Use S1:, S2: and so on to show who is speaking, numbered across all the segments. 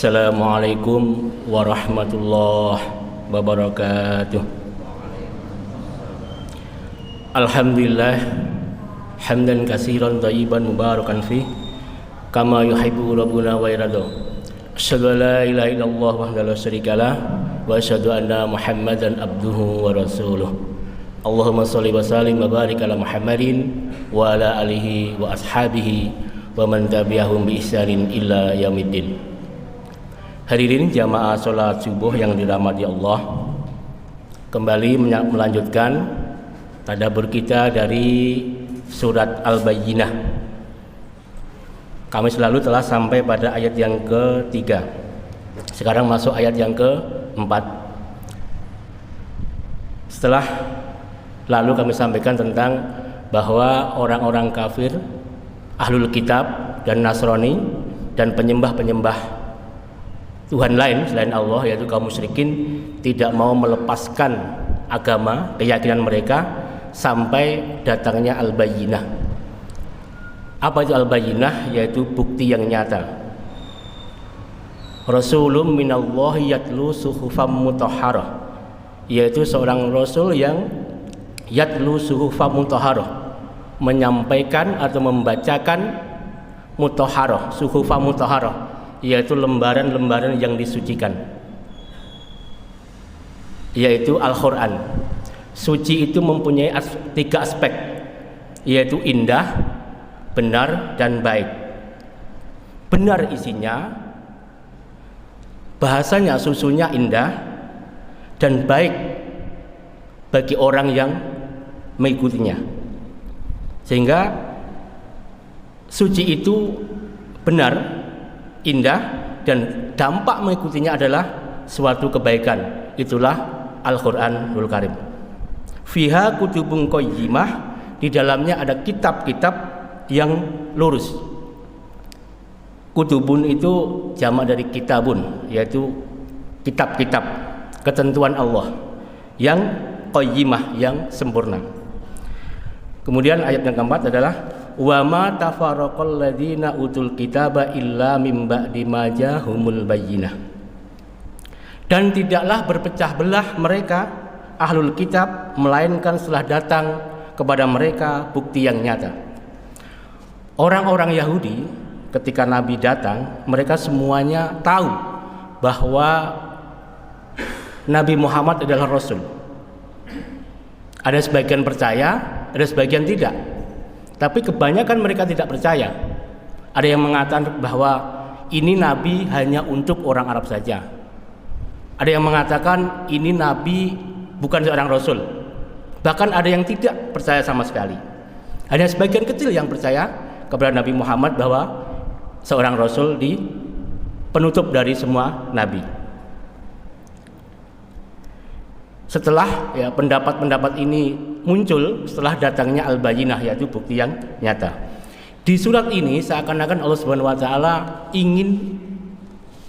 S1: Assalamualaikum warahmatullahi wabarakatuh. Alhamdulillah hamdan katsiran thayyiban mubarakan fi kama yuhibbu rabbuna wa yarda. Asyhadu an la ilaha illallah wahdahu la syarikalah wa asyhadu anna Muhammadan abduhu wa rasuluh. Allahumma shalli wa sallim wa barik ala Muhammadin wa ala alihi wa ashabihi wa man tabi'ahum bi ihsanin illa yaumiddin. Hadirin jamaah sholat subuh yang dirahmati Allah, kembali melanjutkan tadabbur kita dari surat Al-Bayyinah. Kami selalu telah sampai pada ayat yang ketiga. Sekarang masuk ayat yang keempat. Setelah lalu kami sampaikan tentang bahwa orang-orang kafir, ahlul kitab dan Nasrani dan penyembah-penyembah Tuhan lain selain Allah, yaitu kaum musyrikin, tidak mau melepaskan agama, keyakinan mereka sampai datangnya Al-Bayyinah. Apa itu Al-Bayyinah? Yaitu bukti yang nyata. Rasulun minallahi yatlu suhufam mutahharah, yaitu seorang rasul yang yatlu suhufam mutahharah, menyampaikan atau membacakan mutahharah, suhufam mutahharah, yaitu lembaran-lembaran yang disucikan, yaitu Al-Quran. Suci itu mempunyai tiga aspek, yaitu indah, benar, dan baik. Benar isinya, bahasanya, susunya indah, dan baik bagi orang yang mengikutinya. Sehingga suci itu benar, indah, dan dampak mengikutinya adalah suatu kebaikan. Itulah Al-Quranul Karim. Fiha kutubun qayyimah, di dalamnya ada kitab-kitab yang lurus. Kutubun itu jamak dari kitabun, yaitu kitab-kitab ketentuan Allah yang qayyimah, yang sempurna. Kemudian ayat yang keempat adalah wa ma tafarraqal ladzina utul kitaba illa mim ba'di ma ja'ahumul bayyinah. Dan tidaklah berpecah belah mereka ahlul kitab melainkan setelah datang kepada mereka bukti yang nyata. Orang-orang Yahudi ketika Nabi datang, mereka semuanya tahu bahwa Nabi Muhammad adalah Rasul. Ada sebagian percaya, ada sebagian tidak. Tapi kebanyakan mereka tidak percaya. Ada yang mengatakan bahwa ini Nabi hanya untuk orang Arab saja. Ada yang mengatakan ini Nabi bukan seorang Rasul. Bahkan ada yang tidak percaya sama sekali. Ada sebagian kecil yang percaya kepada Nabi Muhammad bahwa seorang Rasul, di penutup dari semua Nabi. Setelah pendapat-pendapat ini muncul setelah datangnya Al-Bayyinah, yaitu bukti yang nyata. Di surat ini seakan-akan Allah Subhanahu wa taala ingin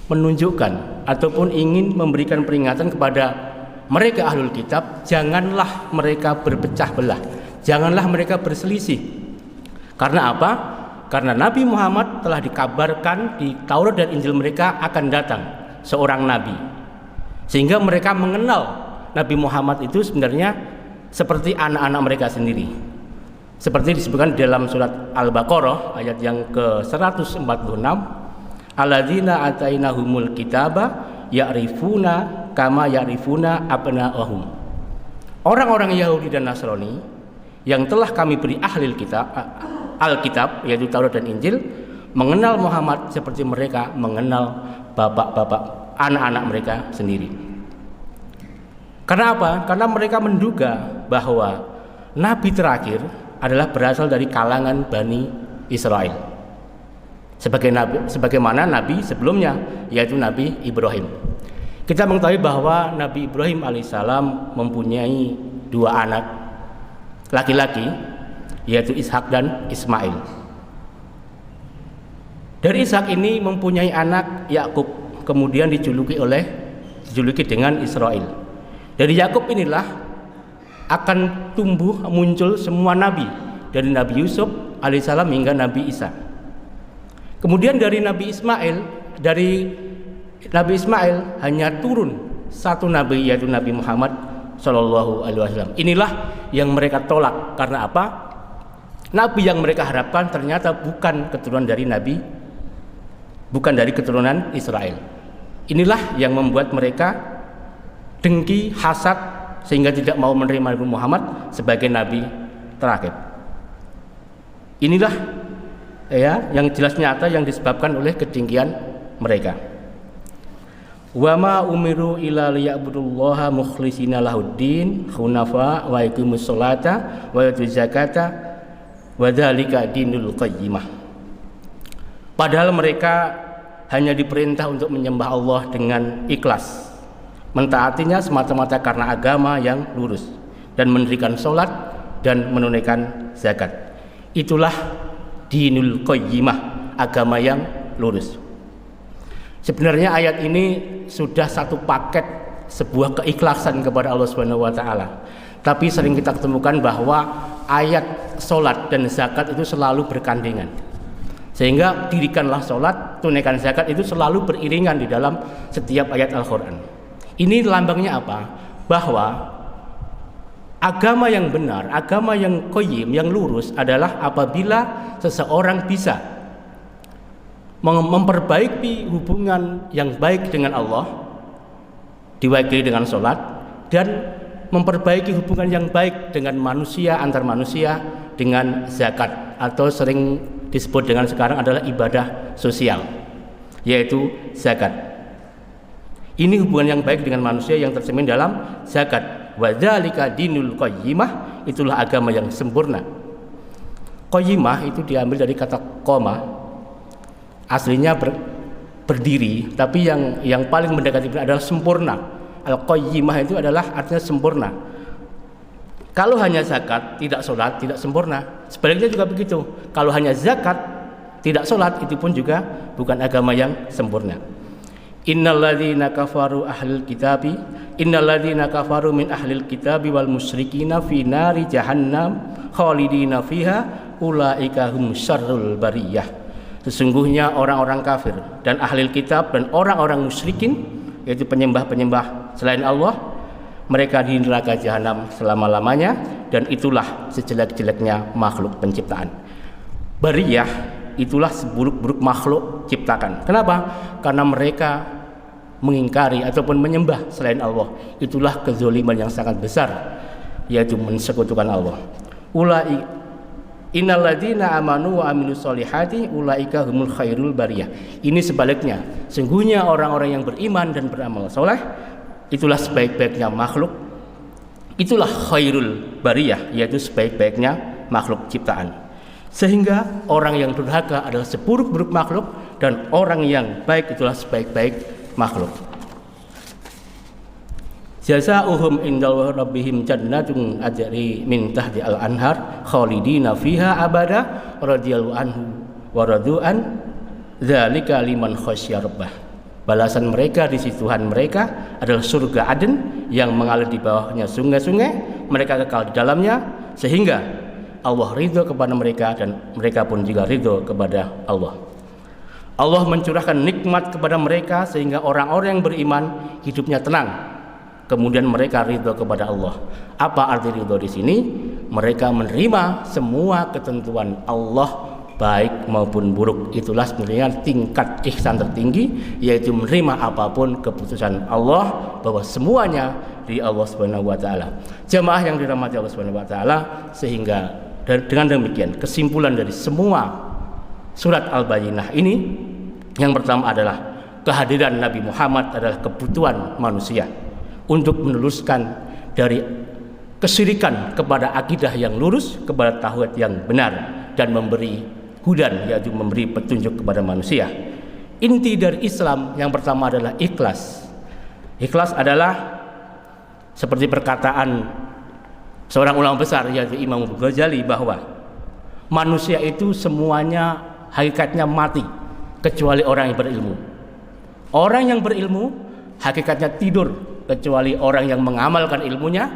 S1: menunjukkan ataupun ingin memberikan peringatan kepada mereka ahlul kitab, janganlah mereka berpecah belah, janganlah mereka berselisih. Karena apa? Karena Nabi Muhammad telah dikabarkan di Taurat dan Injil mereka akan datang seorang nabi. Sehingga mereka mengenal Nabi Muhammad itu sebenarnya seperti anak-anak mereka sendiri. Seperti disebutkan dalam surat Al-Baqarah ayat yang ke-146, alladzina atainahumul kitaba ya'rifuna kama ya'rifuna abna'ahum. Orang-orang Yahudi dan Nasrani yang telah kami beri ahli kitab, Alkitab, yaitu Taurat dan Injil, mengenal Muhammad seperti mereka mengenal bapak-bapak, anak-anak mereka sendiri. Karena apa? Karena mereka menduga bahwa Nabi terakhir adalah berasal dari kalangan Bani Israel, sebagaimana Nabi sebelumnya, yaitu Nabi Ibrahim. Kita mengetahui bahwa Nabi Ibrahim alaihissalam mempunyai dua anak laki-laki, yaitu Ishak dan Ismail. Dari Ishak ini mempunyai anak Yakub, kemudian dijuluki dengan Israel. Dari Yakub inilah akan tumbuh muncul semua nabi, dari Nabi Yusuf alaihissalam hingga Nabi Isa. Kemudian dari Nabi Ismail, dari Nabi Ismail hanya turun satu nabi, yaitu Nabi Muhammad Shallallahu Alaihi Wasallam. Inilah yang mereka tolak. Karena apa? Nabi yang mereka harapkan ternyata bukan keturunan dari Nabi, bukan dari keturunan Israel. Inilah yang membuat mereka dengki, hasad, sehingga tidak mau menerima Nabi Muhammad sebagai Nabi terakhir. Inilah ya yang jelas nyata yang disebabkan oleh kedengkian mereka. Wa ma umiru illa liya'budullaha mukhlishina lahuddin hunafa wa yaqimus sholata wa yutuz zakata wa dzalika dinul qayyimah. Padahal mereka hanya diperintah untuk menyembah Allah dengan ikhlas, mentaatinya semata-mata karena agama yang lurus, dan mendirikan sholat dan menunaikan zakat. Itulah dinul qayyimah, agama yang lurus. Sebenarnya ayat ini sudah satu paket, sebuah keikhlasan kepada Allah Subhanahu wa taala. Tapi sering kita ketemukan bahwa ayat sholat dan zakat itu selalu bergandengan. Sehingga dirikanlah sholat, tunaikan zakat itu selalu beriringan di dalam setiap ayat Al-Quran. Ini lambangnya apa? Bahwa agama yang benar, agama yang qayyim, yang lurus adalah apabila seseorang bisa memperbaiki hubungan yang baik dengan Allah, diwakili dengan sholat, dan memperbaiki hubungan yang baik dengan manusia, antar manusia, dengan zakat, atau sering disebut dengan sekarang adalah ibadah sosial, yaitu zakat. Ini hubungan yang baik dengan manusia yang tercermin dalam zakat. Wa dzalika dinul qayyimah, itulah agama yang sempurna. Qayyimah itu diambil dari kata qoma, aslinya berdiri, tapi yang paling mendekati adalah sempurna. Al-qayyimah itu adalah artinya sempurna. Kalau hanya zakat, tidak sholat, tidak sempurna. Sebaliknya juga begitu. Kalau hanya zakat, tidak sholat, itu pun juga bukan agama yang sempurna. Innalladzina kafaru ahlul kitabi, innalladzina kafaru min ahlil kitabi wal musyrikina fi nari jahannam khalidina fiha ulaika hum syarrul bariyah. Sesungguhnya orang-orang kafir dan ahlil kitab dan orang-orang musyrikin, yaitu penyembah-penyembah selain Allah, mereka di neraka jahanam selama-lamanya, dan itulah sejelek-jeleknya makhluk penciptaan. Bariyah itulah seburuk-buruk makhluk ciptakan. Kenapa? Karena mereka mengingkari ataupun menyembah selain Allah. Itulah kezaliman yang sangat besar, yaitu mensekutukan Allah. Ulai innalladzina amanu wa amilus solihati ulaika humul khairul bariyah. Ini sebaliknya. Sungguhnya orang-orang yang beriman dan beramal soleh, itulah sebaik-baiknya makhluk, itulah khairul bariyah, yaitu sebaik-baiknya makhluk ciptaan. Sehingga orang yang durhaka adalah seburuk-buruk makhluk, dan orang yang baik itulah sebaik-baik makhluk. Jazaohum inda rabbihim jannatun ajri min tahti al-anhar khalidina fiha abada radhiyallahu anhu wa radu'an dzalika liman khasyya rabbah. Balasan mereka di sisi Tuhan mereka adalah surga Aden yang mengalir di bawahnya sungai-sungai, mereka kekal di dalamnya, sehingga Allah ridho kepada mereka dan mereka pun juga ridho kepada Allah. Allah mencurahkan nikmat kepada mereka sehingga orang-orang yang beriman hidupnya tenang. Kemudian mereka ridho kepada Allah. Apa arti ridho di sini? Mereka menerima semua ketentuan Allah, baik maupun buruk. Itulah sebenarnya tingkat ihsan tertinggi, yaitu menerima apapun keputusan Allah, bahwa semuanya di Allah Subhanahu wa taala. Jamaah yang dirahmati Allah Subhanahu wa taala, sehingga dengan demikian kesimpulan dari semua surat Al-Bayyinah ini, yang pertama adalah kehadiran Nabi Muhammad adalah kebutuhan manusia untuk meneluskan dari kesyirikan kepada akidah yang lurus, kepada tauhid yang benar, dan memberi hudan, yaitu memberi petunjuk kepada manusia. Inti dari Islam yang pertama adalah ikhlas. Ikhlas adalah seperti perkataan seorang ulama besar, yaitu Imam Ghazali, bahwa manusia itu semuanya hakikatnya mati kecuali orang yang berilmu. Orang yang berilmu hakikatnya tidur kecuali orang yang mengamalkan ilmunya,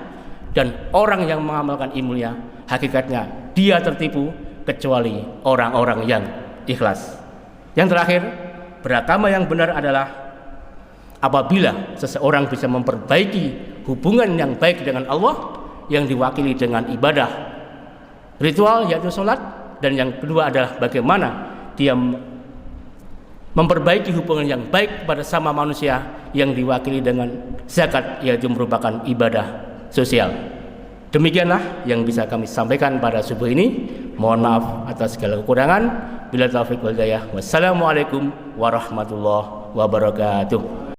S1: dan orang yang mengamalkan ilmunya hakikatnya dia tertipu kecuali orang-orang yang ikhlas. Yang terakhir, beragama yang benar adalah apabila seseorang bisa memperbaiki hubungan yang baik dengan Allah yang diwakili dengan ibadah ritual yaitu sholat, dan yang kedua adalah bagaimana dia memperbaiki hubungan yang baik pada sama manusia yang diwakili dengan zakat yaitu merupakan ibadah sosial. Demikianlah yang bisa kami sampaikan pada subuh ini. Mohon maaf atas segala kekurangan. Bila taufiq wal hidayah. Wassalamualaikum warahmatullahi wabarakatuh.